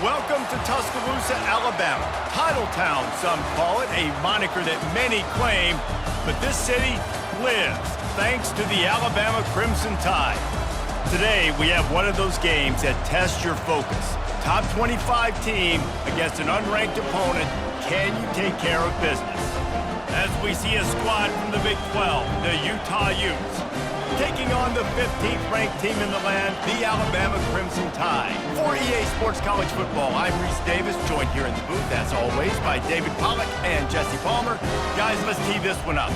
Welcome to Tuscaloosa, Alabama. Title Town, some call it, a moniker that many claim, but this city lives thanks to the Alabama Crimson Tide. Today, we have one of those games that tests your focus. Top 25 team against an unranked opponent. Can you take care of business? As we see a squad from the Big 12, the Utah Utes, taking on the 15th ranked team in the land, the Alabama Crimson Tide. For EA Sports College Football, I'm Reese Davis, joined here in the booth, as always, by David Pollack and Jesse Palmer. Guys, let's tee this one up.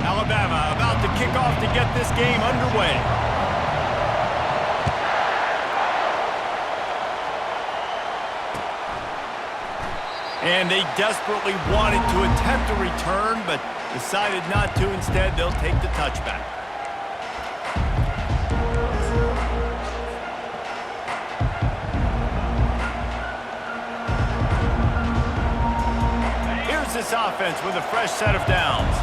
Alabama about to kick off to get this game underway. And they desperately wanted to attempt a return, but decided not to. Instead, they'll take the touchback. Here's this offense with a fresh set of downs.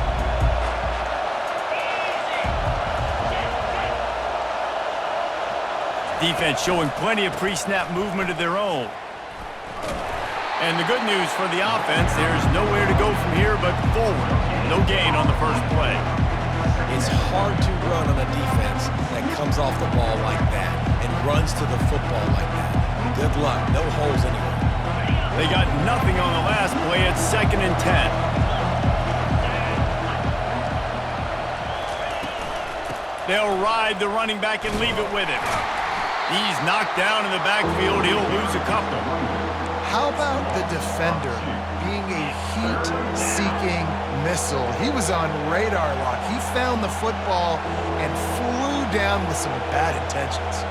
Defense showing plenty of pre-snap movement of their own. And the good news for the offense, there's nowhere to go from here but forward. No gain on the first play. It's hard to run on a defense that comes off the ball like that and runs to the football like that. Good luck. No holes anywhere. They got nothing on the last play. It's 2nd and 10. They'll ride the running back and leave it with him. He's knocked down in the backfield. He'll lose a couple. How about the defender being a heat-seeking missile? He was on radar lock. He found the football and flew down with some bad intentions.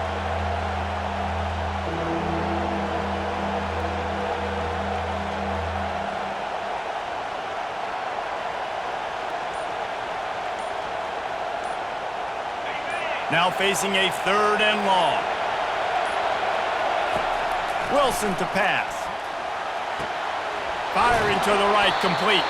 Now facing a 3rd and long. Wilson to pass. Firing to the right, complete.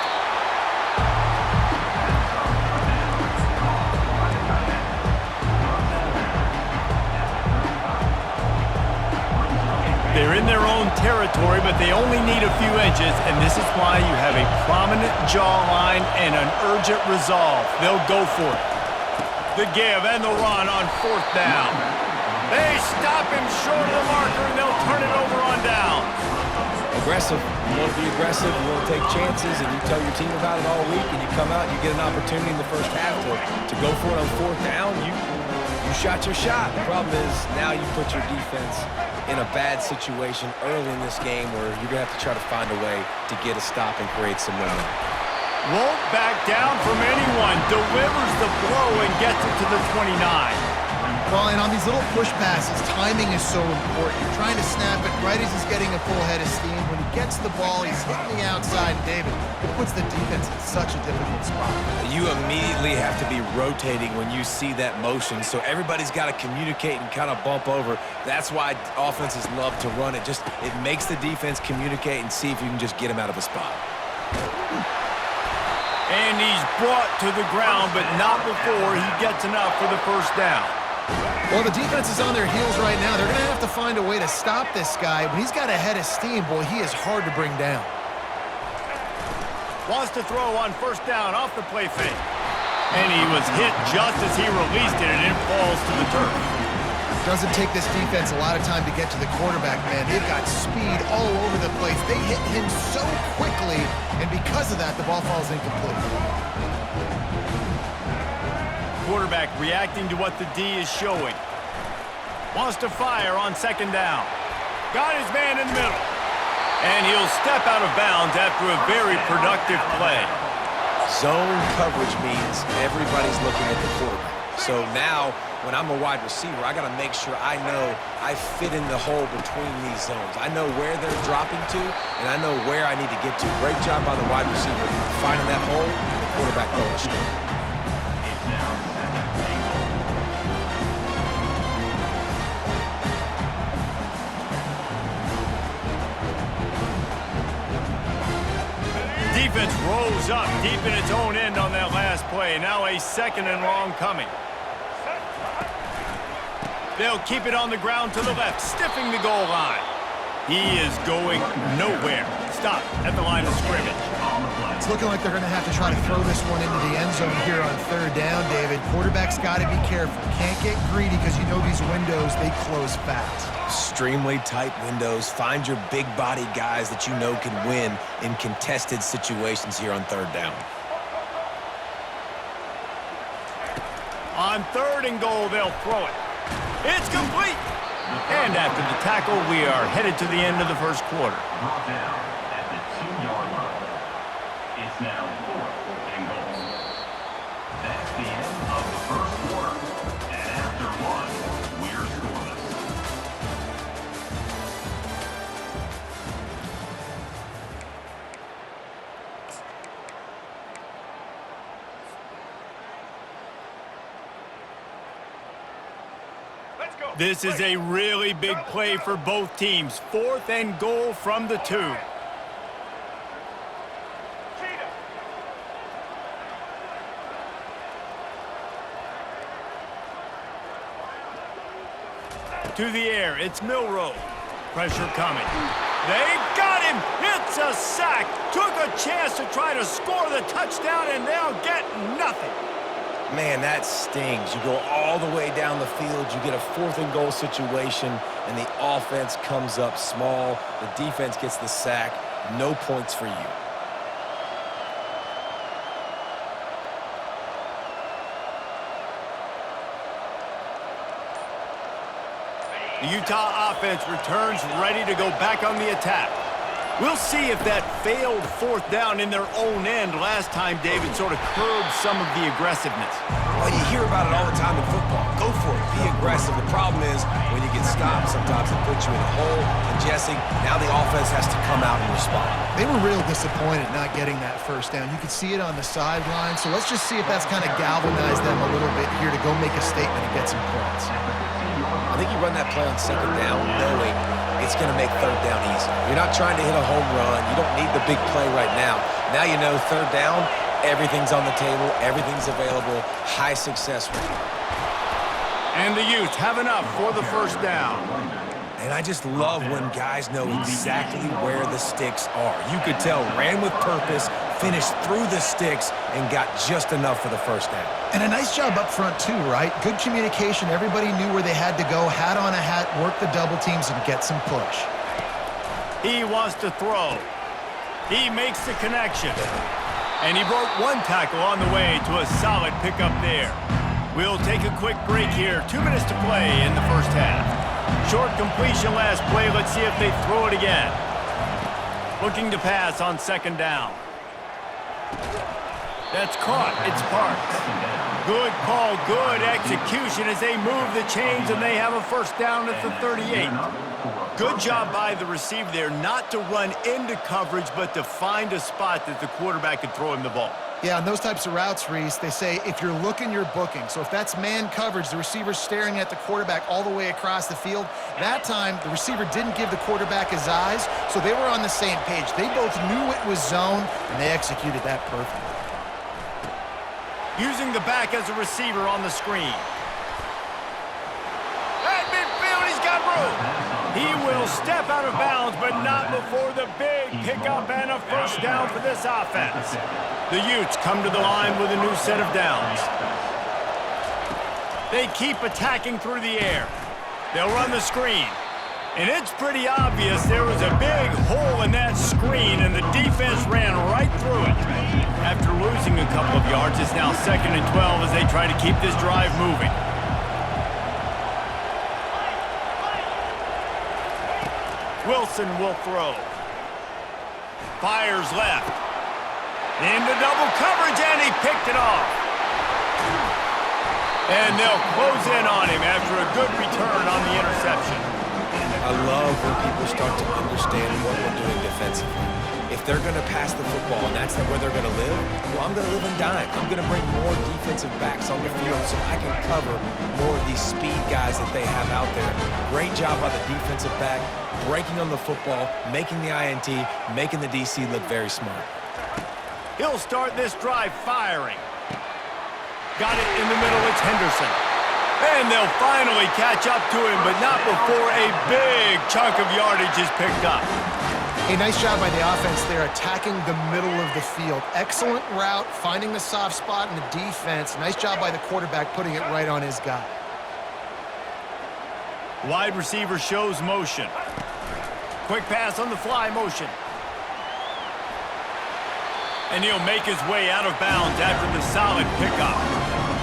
They're in their own territory, but they only need a few inches, and this is why you have a prominent jawline and an urgent resolve. They'll go for it. The give and the run on 4th down. They stop him short of the marker, and they'll turn it over on down. Aggressive. You want to be aggressive. You want to take chances, and you tell your team about it all week, and you come out and you get an opportunity in the first half to go for it on 4th down. You shot your shot. The problem is now you put your defense in a bad situation early in this game where you're going to have to try to find a way to get a stop and create some momentum. Won't back down from anyone. Delivers the blow and gets it to the 29. Well, and on these little push passes, timing is so important. You're trying to snap it right as he's getting a full head of steam. When he gets the ball, he's hitting the outside. David, it puts the defense in such a difficult spot. You immediately have to be rotating when you see that motion, so everybody's got to communicate and kind of bump over. That's why offenses love to run it. It makes the defense communicate and see if you can just get him out of a spot. And he's brought to the ground, but not before he gets enough for the 1st down. Well, the defense is on their heels right now. They're going to have to find a way to stop this guy. When he's got a head of steam, boy, he is hard to bring down. Wants to throw on 1st down off the play fake. And he was hit just as he released it, and it falls to the turf. Doesn't take this defense a lot of time to get to the quarterback, man. They've got speed all over the place. They hit him so quickly, and because of that, the ball falls incomplete. Quarterback reacting to what the D is showing. Wants to fire on 2nd down. Got his man in the middle. And he'll step out of bounds after a very productive play. Zone coverage means everybody's looking at the quarterback. So now, when I'm a wide receiver, I got to make sure I know I fit in the hole between these zones. I know where they're dropping to, and I know where I need to get to. Great job by the wide receiver finding that hole, and the quarterback going straight. defense rolls up deep in its own end on that last play. Now a 2nd and long coming. They'll keep it on the ground to the left, stiffing the goal line. He is going nowhere. Stop at the line of scrimmage. It's looking like they're going to have to try to throw this one into the end zone here on 3rd down, David. Quarterback's got to be careful. Can't get greedy because you know these windows, they close fast. Extremely tight windows. Find your big body guys that you know can win in contested situations here on 3rd down. On 3rd and goal, they'll throw it. It's complete. And after the tackle, we are headed to the end of the first quarter. Brought down at the 2-yard line. It's now 4th and goal. That's the end of the first quarter. And after one, we're scoreless. This is a really big play for both teams. 4th and goal from the 2. To the air, it's Milroe. Pressure coming. They got him! It's a sack! Took a chance to try to score the touchdown, and they'll get nothing. Man, that stings. You go all the way down the field, you get a 4th and goal situation, and the offense comes up small. The defense gets the sack. No points for you. The Utah offense returns ready to go back on the attack. We'll see if that failed 4th down in their own end last time, David, sort of curbed some of the aggressiveness. Well, you hear about it all the time in football. Go for it. Be aggressive. The problem is when you get stopped, sometimes it puts you in a hole. And, Jesse, now the offense has to come out and respond. They were real disappointed not getting that 1st down. You could see it on the sideline. So let's just see if that's kind of galvanized them a little bit here to go make a statement and get some points. I think you run that play on 2nd down knowing it's going to make 3rd down easy. You're not trying to hit a home run. You don't need the big play right now. Now you know 3rd down, everything's on the table, everything's available, high success rate. And the Utes have enough for the 1st down. And I just love when guys know exactly where the sticks are. You could tell ran with purpose, finished through the sticks, and got just enough for the 1st down. And a nice job up front too, right? Good communication. Everybody knew where they had to go, hat on a hat, work the double teams, and get some push. He wants to throw. He makes the connection. And he broke one tackle on the way to a solid pickup there. We'll take a quick break here. 2 minutes to play in the first half. Short completion last play. Let's see if they throw it again. Looking to pass on 2nd down. That's caught. It's Parks. Good call, good execution as they move the chains and they have a 1st down at the 38. Good job by the receiver there not to run into coverage but to find a spot that the quarterback could throw him the ball. Yeah, on those types of routes, Reese, they say if you're looking, you're booking. So if that's man coverage, the receiver's staring at the quarterback all the way across the field. That time, the receiver didn't give the quarterback his eyes, so they were on the same page. They both knew it was zone, and they executed that perfectly. Using the back as a receiver on the screen. At midfield, he's got room. He will step out of bounds, but not before the big pickup and a 1st down for this offense. The Utes come to the line with a new set of downs. They keep attacking through the air. They'll run the screen. And it's pretty obvious there was a big hole in that screen, and the defense ran right through it. After losing a couple of yards, it's now 2nd and 12 as they try to keep this drive moving. Wilson will throw. Fires left. Into double coverage, and he picked it off. And they'll close in on him after a good return on the interception. I love when people start to understand what we're doing defensively. If they're going to pass the football and that's where they're going to live, well, I'm going to live and dime. I'm going to bring more defensive backs on the field so I can cover more of these speed guys that they have out there. Great job by the defensive back, breaking on the football, making the INT, making the DC look very smart. He'll start this drive firing. Got it in the middle. It's Henderson. And they'll finally catch up to him, but not before a big chunk of yardage is picked up. A nice job by the offense there, attacking the middle of the field. Excellent route, finding the soft spot in the defense. Nice job by the quarterback putting it right on his guy. Wide receiver shows motion. Quick pass on the fly motion. And he'll make his way out of bounds after the solid pickup.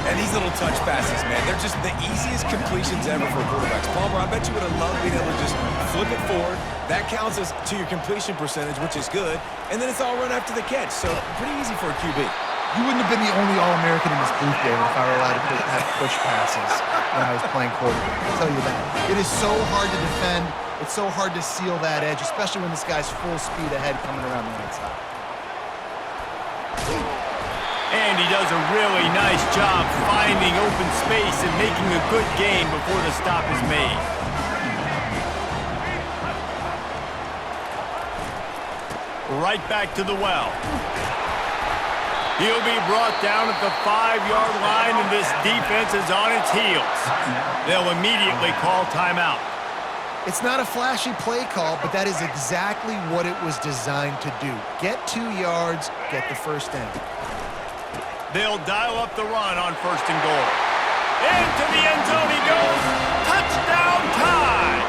And these little touch passes, man, they're just the easiest completions ever for quarterbacks. Palmer, I bet you would have loved being able to just flip it forward. That counts as to your completion percentage, which is good. And then it's all run after the catch, so pretty easy for a QB. You wouldn't have been the only All-American in this booth, David, if I were allowed to have push passes when I was playing quarterback. I'll tell you that. It is so hard to defend. It's so hard to seal that edge, especially when this guy's full speed ahead coming around the outside. And he does a really nice job finding open space and making a good gain before the stop is made. Right back to the well. He'll be brought down at the 5-yard line, and this defense is on its heels. They'll immediately call timeout. It's not a flashy play call, but that is exactly what it was designed to do. Get 2 yards, get the first down. They'll dial up the run on 1st and goal. Into the end zone he goes. Touchdown tie!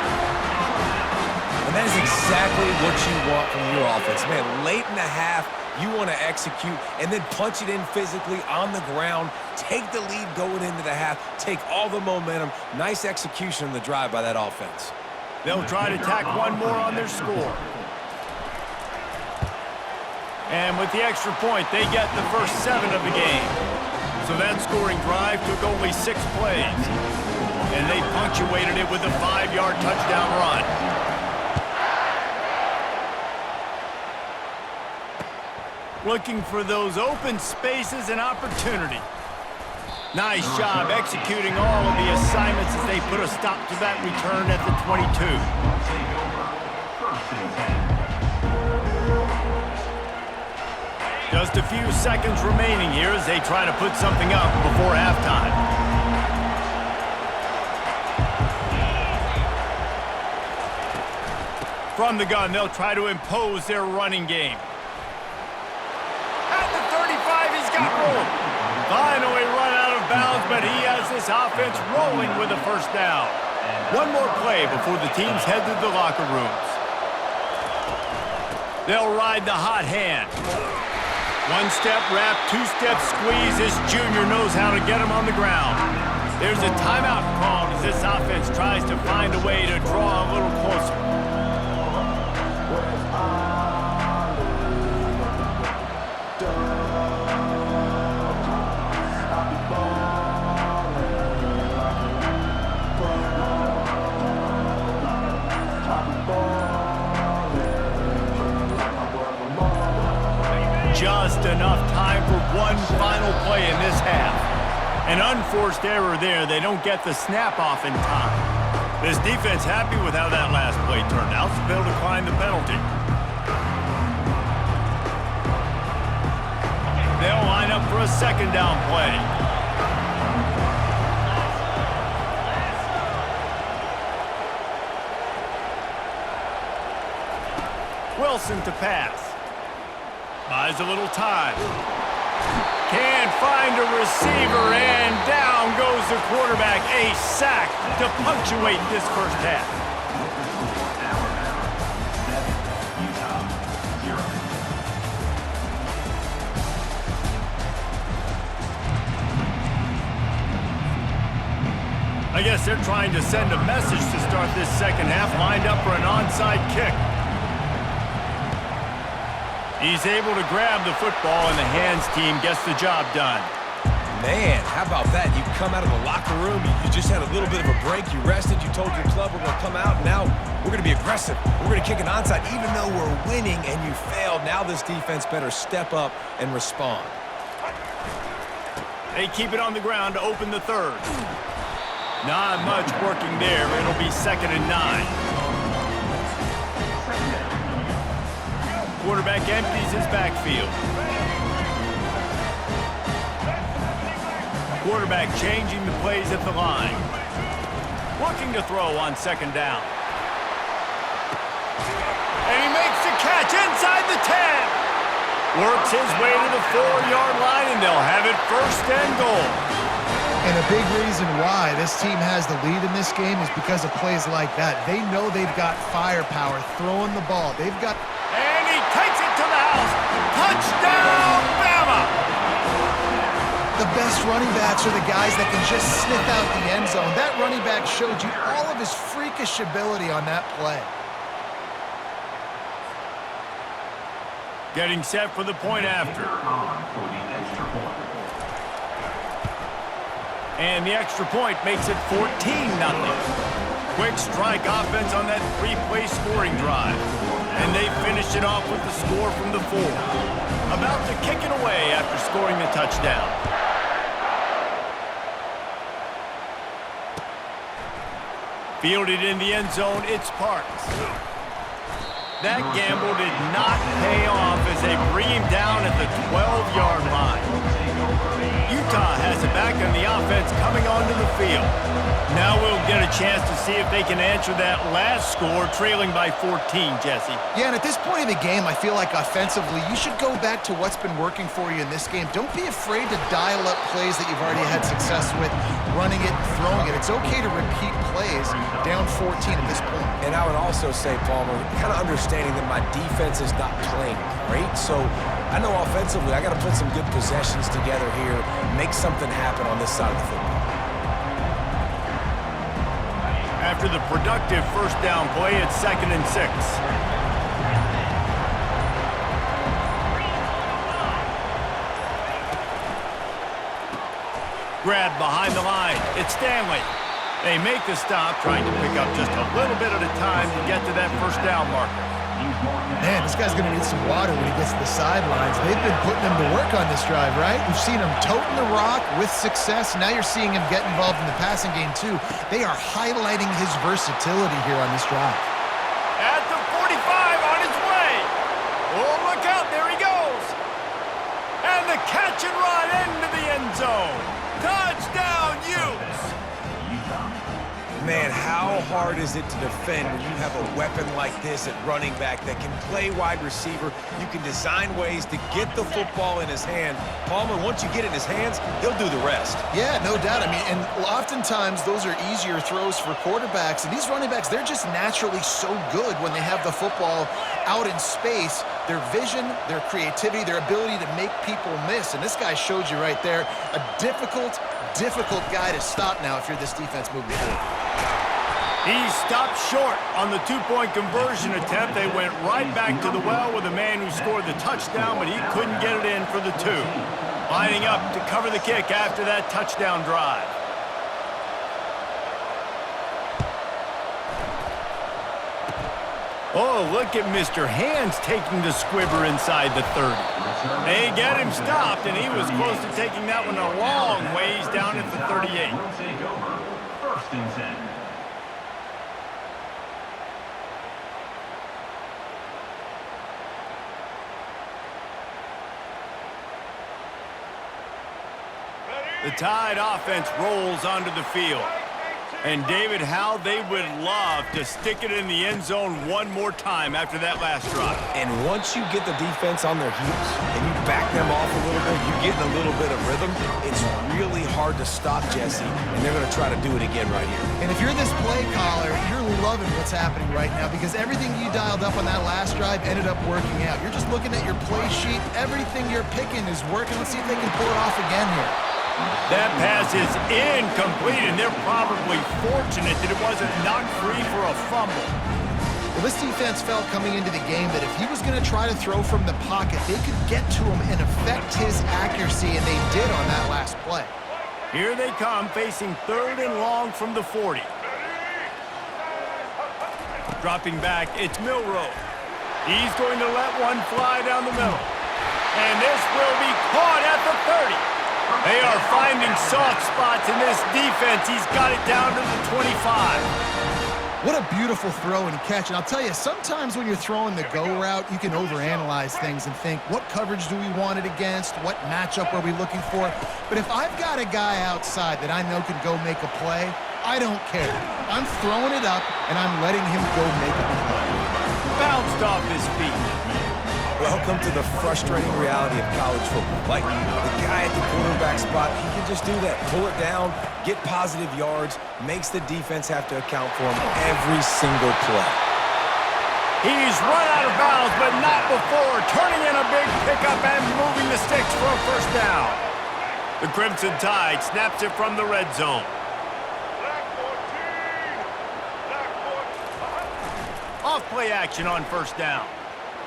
And that is exactly what you want from your offense. Man, late in the half, you want to execute and then punch it in physically on the ground, take the lead going into the half, take all the momentum. Nice execution on the drive by that offense. They'll try to tack one more on their score. And with the extra point, they get the first 7 of the game. So that scoring drive took only 6 plays. And they punctuated it with a 5-yard touchdown run. Looking for those open spaces and opportunity. Nice job executing all of the assignments as they put a stop to that return at the 22. Just a few seconds remaining here as they try to put something up before halftime. From the gun, they'll try to impose their running game. At the 35, he's got room. Finally run out of bounds, but he has this offense rolling with a first down. One more play before the teams head to the locker rooms. They'll ride the hot hand. 1-step wrap, 2-step squeeze. This junior knows how to get him on the ground. There's a timeout called as this offense tries to find a way to draw a little closer. Just enough time for one final play in this half. An unforced error there. They don't get the snap off in time. This defense happy with how that last play turned out, so they'll decline the penalty. They'll line up for a 2nd down play. Wilson to pass. Buys a little time. Can't find a receiver, and down goes the quarterback. A sack to punctuate this first half. I guess they're trying to send a message to start this second half, lined up for an onside kick. He's able to grab the football, and the hands team gets the job done. Man, how about that? You come out of the locker room, you just had a little bit of a break, you rested, you told your club we're going to come out, and now we're going to be aggressive. We're going to kick an onside, even though we're winning and you failed. Now this defense better step up and respond. They keep it on the ground to open the 3rd. Not much working there. It'll be 2nd and 9. Quarterback empties his backfield. quarterback changing the plays at the line. Looking to throw on second down. And he makes the catch inside the 10. Works his way to the 4-yard line, and they'll have it first and goal. And a big reason why this team has the lead in this game is because of plays like that. They know they've got firepower throwing the ball. They've got... And he takes it to the house. Touchdown, Bama! The best running backs are the guys that can just sniff out the end zone. That running back showed you all of his freakish ability on that play. Getting set for the point after. And the extra point makes it 14-0. Quick strike offense on that 3-play scoring drive. And they finish it off with the score from the 4. About to kick it away after scoring the touchdown. Fielded in the end zone, it's Parks. That gamble did not pay off as they bring him down at the 12-yard line. Utah has it back on the offense coming onto the field. Now we'll get a chance to see if they can answer that last score, trailing by 14, Jesse. Yeah, and at this point in the game, I feel like offensively, you should go back to what's been working for you in this game. Don't be afraid to dial up plays that you've already had success with, running it and throwing it. It's okay to repeat plays down 14 at this point. And I would also say, Palmer, kind of understanding that my defense is not playing great, so I know offensively I got to put some good possessions together here, make something happen on this side of the football. After the productive first down play, it's 2nd and 6. Grab behind the line. It's Stanley. They make the stop, trying to pick up just a little bit at a time to get to that first down marker. Man, this guy's going to need some water when he gets to the sidelines. They've been putting him to work on this drive, right? We've seen him toting the rock with success. Now you're seeing him get involved in the passing game, too. They are highlighting his versatility here on this drive. At the 45, on his way. Oh, look out, there he goes. And the catch and run into the end zone. Touchdown, Utes. Man, how hard is it to defend when you have a weapon like this at running back that can play wide receiver? You can design ways to get the football in his hand. Palmer, once you get it in his hands, he'll do the rest. Yeah, no doubt. I mean, and oftentimes those are easier throws for quarterbacks. And these running backs, they're just naturally so good when they have the football out in space. Their vision, their creativity, their ability to make people miss. And this guy showed you right there, a difficult guy to stop now if you're this defense moving forward. He stopped short on the 2-point conversion attempt. They went right back to the well with the man who scored the touchdown, but he couldn't get it in for the 2. Lining up to cover the kick after that touchdown drive. Oh, look at Mr. Hands taking the squibber inside the 30. They get him stopped, and he was close to taking that one a long ways down at the 38. Will take over. 1st and 10. The Tide offense rolls onto the field. And David, how they would love to stick it in the end zone one more time after that last drive. And once you get the defense on their heels and you back them off a little bit, you get in a little bit of rhythm, it's really hard to stop Jesse, and they're going to try to do it again right here. And if you're this play caller, you're loving what's happening right now because everything you dialed up on that last drive ended up working out. You're just looking at your play sheet. Everything you're picking is working. Let's see if they can pull it off again here. That pass is incomplete, and they're probably fortunate that it wasn't knocked free for a fumble. Well, this defense felt coming into the game that if he was going to try to throw from the pocket, they could get to him and affect his accuracy, and they did on that last play. Here they come, facing 3rd and long from the 40. Dropping back, it's Milroe. He's going to let one fly down the middle. And this will be caught at the 30. They are finding soft spots in this defense. He's got it down to the 25. What a beautiful throw and catch. And I'll tell you, sometimes when you're throwing the go route, you can overanalyze things and think, what coverage do we want it against? What matchup are we looking for? But if I've got a guy outside that I know can go make a play, I don't care. I'm throwing it up, and I'm letting him go make a play. Bounced off his feet. Welcome to the frustrating reality of college football. Like, the guy at the quarterback spot, he can just do that. Pull it down, get positive yards, makes the defense have to account for him every single play. He's run out of bounds, but not before turning in a big pickup and moving the sticks for a first down. The Crimson Tide snaps it from the red zone. Off play action on first down.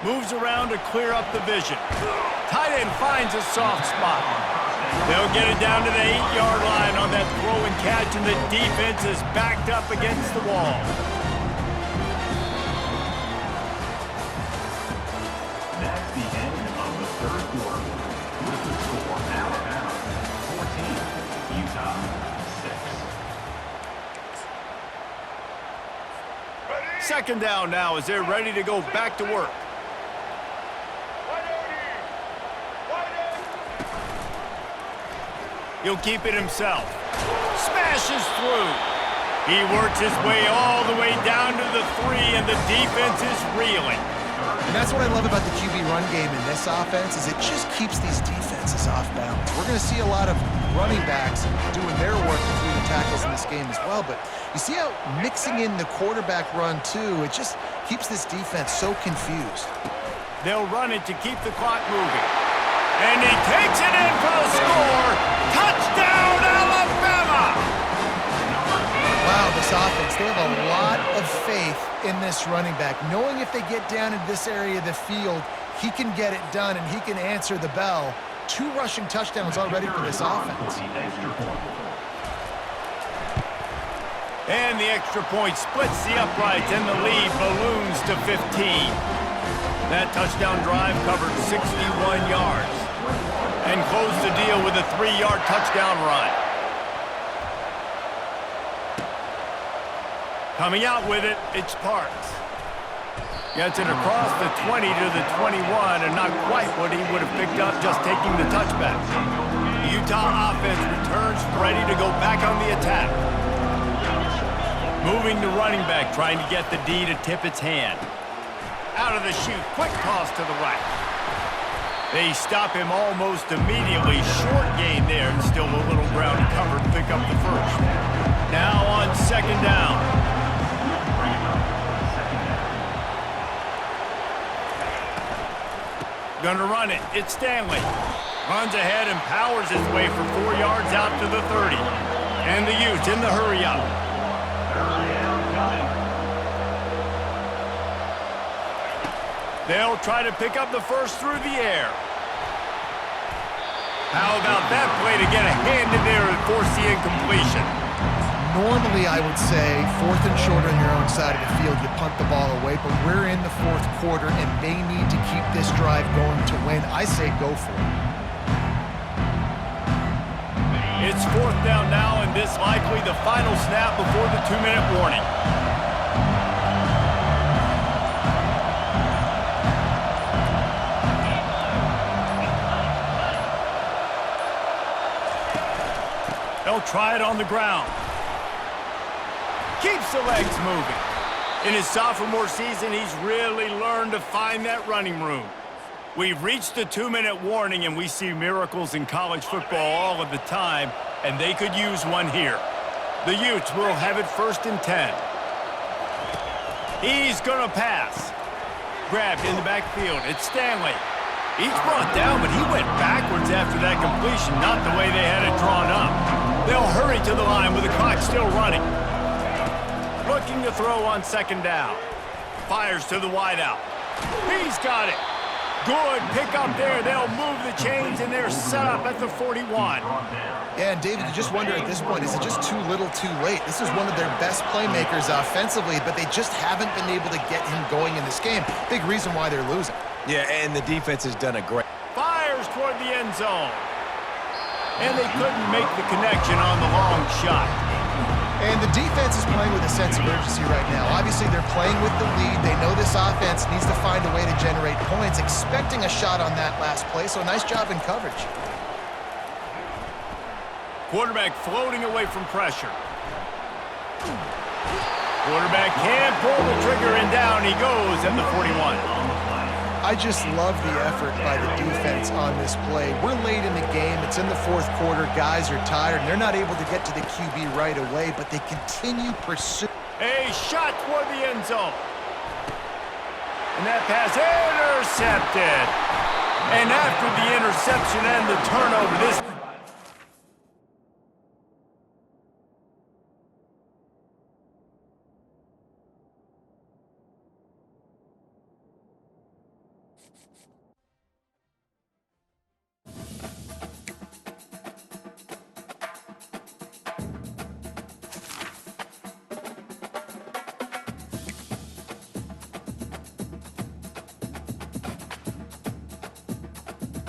Moves around to clear up the vision. Tight end finds a soft spot. They'll get it down to the 8-yard line on that throw and catch, and the defense is backed up against the wall. That's the end of the third quarter. With the score, Alabama 14, Utah 6. Second down now as they're ready to go back to work. He'll keep it himself. Smashes through. He works his way all the way down to the 3, and the defense is reeling. And that's what I love about the QB run game in this offense is it just keeps these defenses off balance. We're going to see a lot of running backs doing their work between the tackles in this game as well, but you see how mixing in the quarterback run too, it just keeps this defense so confused. They'll run it to keep the clock moving. And he takes it in for the score. Touchdown, Alabama! Wow, this offense, they have a lot of faith in this running back. Knowing if they get down in this area of the field, he can get it done and he can answer the bell. 2 rushing touchdowns already for this offense. And the extra point splits the uprights, and the lead balloons to 15. That touchdown drive covered 61 yards and closed the deal with a 3-yard touchdown run. Coming out with it, it's Parks. Gets it across the 20 to the 21, and not quite what he would have picked up just taking the touchback. The Utah offense returns ready to go back on the attack. Moving the running back, trying to get the D to tip its hand. Out of the chute, quick toss to the right. They stop him almost immediately. Short gain there, and still a little ground to cover to pick up the first. Now on second down. Gonna run it. It's Stanley. Runs ahead and powers his way for 4 yards out to the 30. And the Utes in the hurry up. They'll try to pick up the first through the air. How about that play to get a hand in there and force the incompletion? Normally, I would say, 4th and short on your own side of the field, you punt the ball away, but we're in the 4th quarter, and they need to keep this drive going to win. I say go for it. It's 4th down now, and this likely the final snap before the 2-minute warning. They'll try it on the ground. Keeps the legs moving. In his sophomore season, he's really learned to find that running room. We've reached the 2-minute warning, and we see miracles in college football all of the time, and they could use one here. The Utes will have it 1st and 10. He's gonna pass. Grabbed in the backfield. It's Stanley. He's brought down, but he went backwards after that completion, not the way they had it drawn up. They'll hurry to the line with the clock still running. Looking to throw on second down. Fires to the wideout. He's got it. Good pick up there. They'll move the chains, and they're set up at the 41. Yeah, and David, you just wonder at this point, is it just too little too late? This is one of their best playmakers offensively, but they just haven't been able to get him going in this game. Big reason why they're losing. Yeah, and the defense has done a great... Fires toward the end zone. And they couldn't make the connection on the long shot. And the defense is playing with a sense of urgency right now. Obviously, they're playing with the lead. They know this offense needs to find a way to generate points, expecting a shot on that last play, so nice job in coverage. Quarterback floating away from pressure. Quarterback can't pull the trigger, and down he goes at the 41. I just love the effort by the defense on this play. We're late in the game. It's in the fourth quarter. Guys are tired, and they're not able to get to the QB right away, but they continue pursuing. A shot toward the end zone. And that pass intercepted. And after the interception and the turnover, this